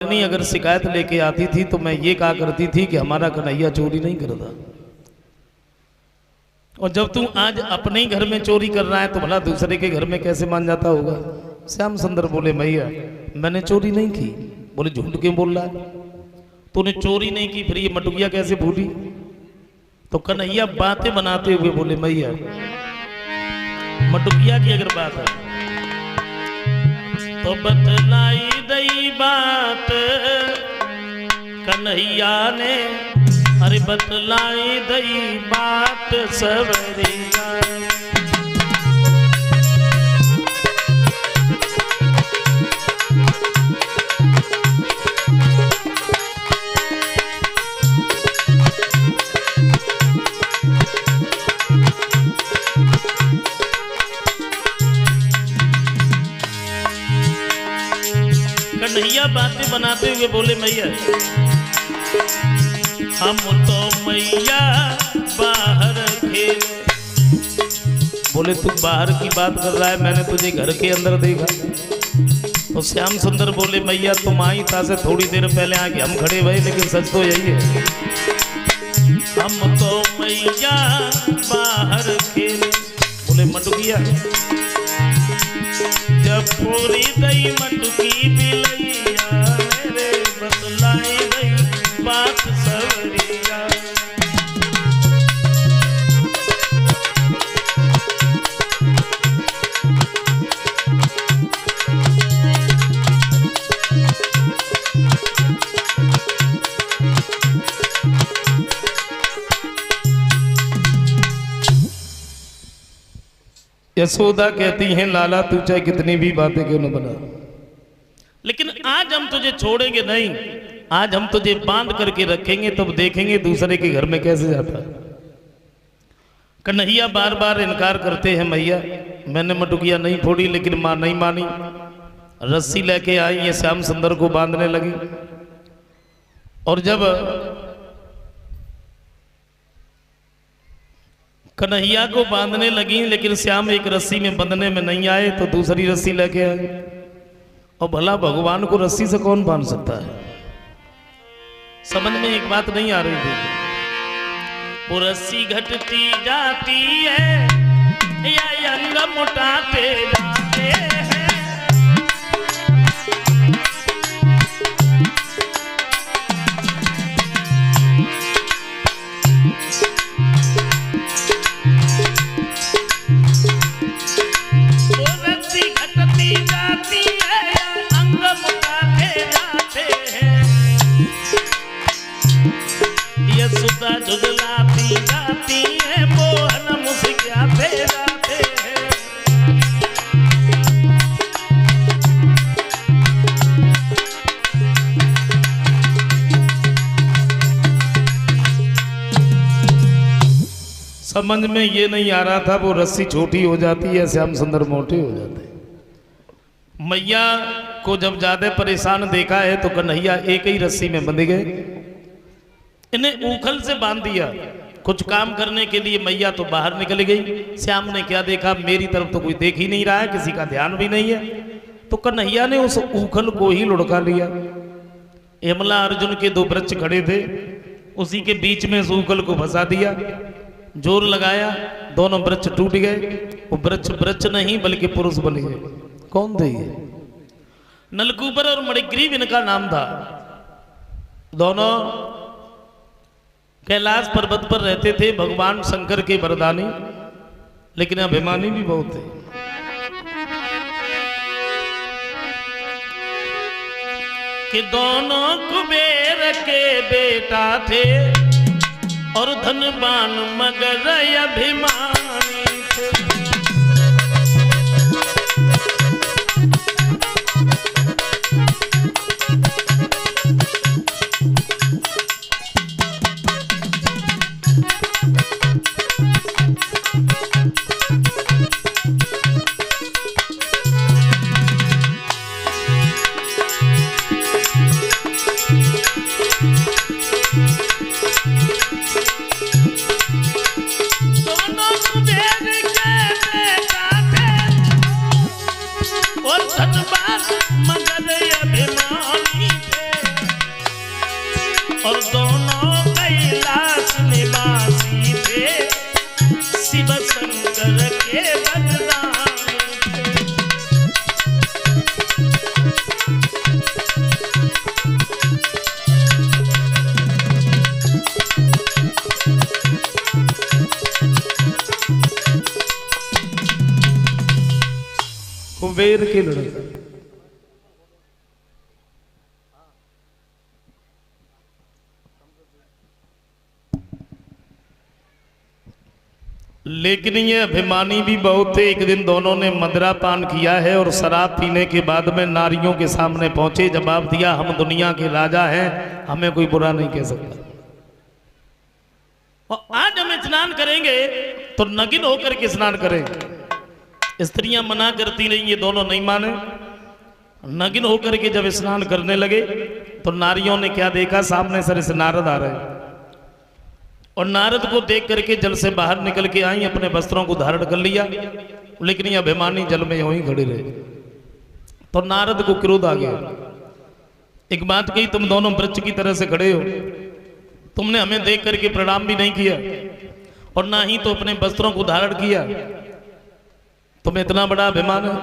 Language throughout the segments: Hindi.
नहीं अगर शिकायत लेके आती थी तो मैं ये कहा करती थी कि हमारा कन्हैया चोरी नहीं करता। और जब तू आज अपने ही घर में चोरी कर रहा है तो भला दूसरे के घर में कैसे मान जाता होगा। श्याम सुंदर बोले भैया मैंने चोरी नहीं की। बोले झूठ क्यों बोल रहा है, तूने चोरी नहीं की फिर ये मटुकिया कैसे भूली। तो कन्हैया बातें बनाते हुए बोले भैया मटुकिया की अगर बात है तो बतलाई दई बात कन्हैया ने, अरे बतलाई दई बात सवरिया। कन्हैया बातें बनाते हुए बोले मैया हम तो मैया बाहर खेले। बोले तू बाहर की बात कर रहा है, मैंने तुझे घर के अंदर देखा। तो श्याम सुंदर बोले मैया तुम आई था से थोड़ी देर पहले आके हम खड़े हुए, लेकिन सच तो यही है हम तो मैया बाहर खेले। बोले मटुकिया जब पूरी दई मटुकी बिलैया मेरे बतलाई दई बात सवरिया। यशोदा कहती हैं लाला तू चाहे कितनी भी बातें क्यों न बना, लेकिन आज हम तुझे छोड़ेंगे नहीं। आज हम तुझे बांध करके रखेंगे तब देखेंगे दूसरे के घर में कैसे जाता। कन्हैया बार बार इनकार करते हैं मैया मैंने मटुकिया नहीं फोड़ी, लेकिन मां नहीं मानी। रस्सी लेके आई ये श्याम सुंदर को बांधने लगी। और जब कन्हैया को बांधने लगी लेकिन श्याम एक रस्सी में बंधने में नहीं आए तो दूसरी रस्सी लेके आए। और भला भगवान को रस्सी से कौन बांध सकता है। समझ में एक बात नहीं आ रही थी। वो रस्सी घटती जाती है या अंग मोटाते जाते हैं। झुझलाती जाती है मोहन मुस्कुराते जाते हैं। समझ में ये नहीं आ रहा था वो रस्सी छोटी हो जाती है श्याम सुंदर मोटे हो जाते। मैया को जब ज्यादा परेशान देखा है तो कन्हैया एक ही रस्सी में बंध गए। इन्हें ऊखल से बांध दिया। कुछ काम करने के लिए मैया तो बाहर निकल गई। श्याम ने क्या देखा मेरी तरफ तो कोई देख ही नहीं रहा है, किसी का ध्यान भी नहीं है। तो कन्हैया ने उस ऊखल को ही लुढ़का लिया। यमला अर्जुन के दो वृक्ष खड़े थे, उसी के बीच में उस ऊखल को फंसा दिया। जोर लगाया दोनों वृक्ष टूट गए। वो वृक्ष नहीं बल्कि पुरुष बन गए। कौन थे ये? नलकूबर और मणिग्रीव इनका नाम था। दोनों कैलाश पर्वत पर रहते थे, भगवान शंकर के वरदानी, लेकिन अभिमानी भी बहुत थे। कि दोनों कुबेर के बेटा थे और धनवान मगर अभिमानी थे। दोनों और दोनों कैलाश निवासी थे, शिव शंकर के बलराम थे। कुबेर के लड़का लेकिन ये अभिमानी भी बहुत थे। एक दिन दोनों ने मदिरा पान किया है और शराब पीने के बाद में नारियों के सामने पहुंचे, जवाब दिया हम दुनिया के राजा हैं, हमें कोई बुरा नहीं कह सकता। और आज हम स्नान करेंगे तो नगिन होकर के स्नान करेंगे। स्त्रियां मना करती रही, ये दोनों नहीं माने। नगिन होकर के जब स्नान करने लगे तो नारियों ने क्या देखा, सामने सर से नारद आ रहे हैं और नारद को देख करके जल से बाहर निकल के आई, अपने वस्त्रों को धारण कर लिया, लेकिन ये अभिमानी जल में यूं ही खड़े रहे। तो नारद को क्रोध आ गया। एक बात कही, तुम दोनों वृक्ष की तरह से खड़े हो, तुमने हमें देख करके प्रणाम भी नहीं किया और ना ही तो अपने वस्त्रों को धारण किया, तुम्हें इतना बड़ा अभिमान है,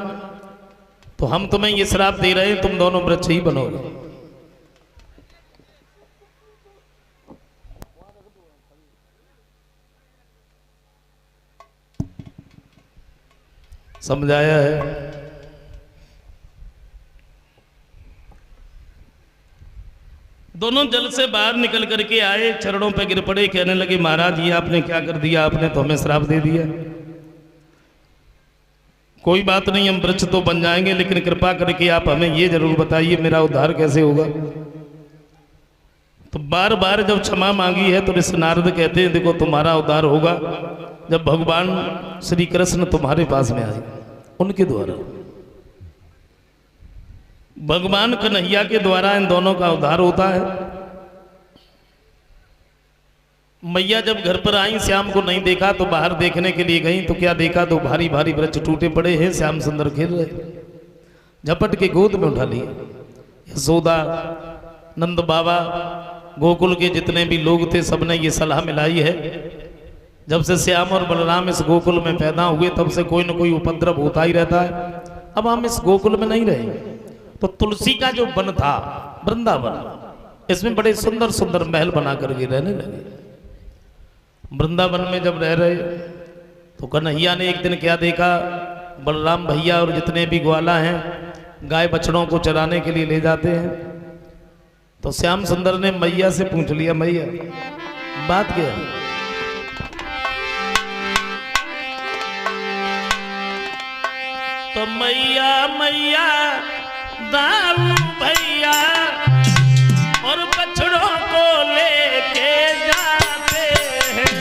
तो हम तुम्हें ये श्राप दे रहे हैं, तुम दोनों वृक्ष ही बनोगे। समझाया है। दोनों जल से बाहर निकल करके आए, चरणों पे गिर पड़े, कहने लगे महाराज ये आपने क्या कर दिया, आपने तो हमें श्राप दे दिया। कोई बात नहीं, हम वृक्ष तो बन जाएंगे, लेकिन कृपा करके आप हमें ये जरूर बताइए मेरा उद्धार कैसे होगा। तो बार बार जब क्षमा मांगी है तो ऋषि नारद कहते हैं देखो तुम्हारा उद्धार होगा जब भगवान श्री कृष्ण तुम्हारे पास में आए, उनके द्वारा, भगवान कन्हैया के द्वारा इन दोनों का उद्धार होता है। मैया जब घर पर आई, श्याम को नहीं देखा तो बाहर देखने के लिए गई, तो क्या देखा, तो भारी भारी वृक्ष टूटे पड़े हैं, श्याम सुंदर खेल रहे, झपट के गोद में उठा लिए। यशोदा, नंद बाबा, गोकुल के जितने भी लोग थे, सबने ये सलाह मिलाई है जब से श्याम और बलराम इस गोकुल में पैदा हुए तब से कोई न कोई उपद्रव होता ही रहता है। अब हम इस गोकुल में नहीं रहे, तो तुलसी का जो वन था वृंदावन, इसमें बड़े सुंदर सुंदर महल बना करके रहने लगे। वृंदावन में जब रह रहे तो कन्हैया ने एक दिन क्या देखा, बलराम भैया और जितने भी ग्वाला हैं गाय बछड़ों को चराने के लिए ले जाते हैं। तो श्याम सुंदर ने मैया से पूछ लिया, मैया बात क्या है? तो मैया मैया दाऊ भैया और बछड़ों को लेके जाते हैं।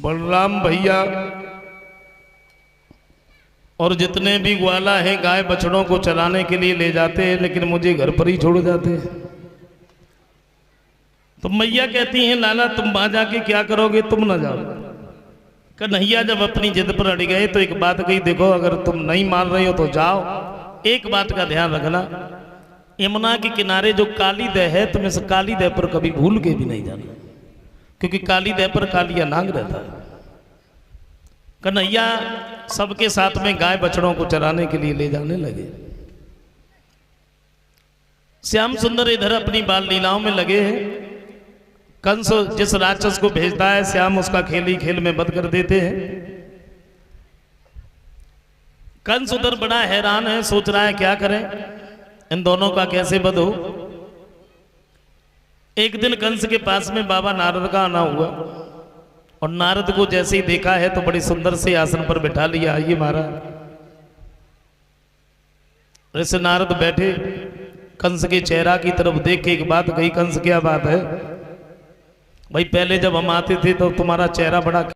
बलराम भैया और जितने भी ग्वाला हैं गाय बछड़ों को चलाने के लिए ले जाते हैं, लेकिन मुझे घर पर ही छोड़ जाते हैं। तो मैया कहती हैं लाला तुम वहां जाके क्या करोगे, तुम ना जाओ। कन्हैया जब अपनी जिद पर अड़ गए तो एक बात कही, देखो अगर तुम नहीं मान रहे हो तो जाओ, एक बात का ध्यान रखना, यमुना के किनारे जो काली दह है तुम इस काली दह पर कभी भूल के भी नहीं जाना, क्योंकि काली दह पर कालिया नाग रहता है। कन्हैया सबके साथ में गाय बछड़ों को चराने के लिए ले जाने लगे। श्याम सुंदर इधर अपनी बाल लीलाओं में लगे हैं कंस जिस राक्षस को भेजता है श्याम उसका खेल ही खेल में वध कर देते हैं। कंस उधर बड़ा हैरान है, सोच रहा है क्या करें, इन दोनों का कैसे वध हो। एक दिन कंस के पास में बाबा नारद का आना हुआ और नारद को जैसे ही देखा है तो बड़ी सुंदर से आसन पर बिठा लिया। आइए महाराज। ऐसे नारद बैठे, कंस के चेहरा की तरफ देख के एक बात कही, कंस क्या बात है भाई, पहले जब हम आते थे तो तुम्हारा चेहरा बड़ा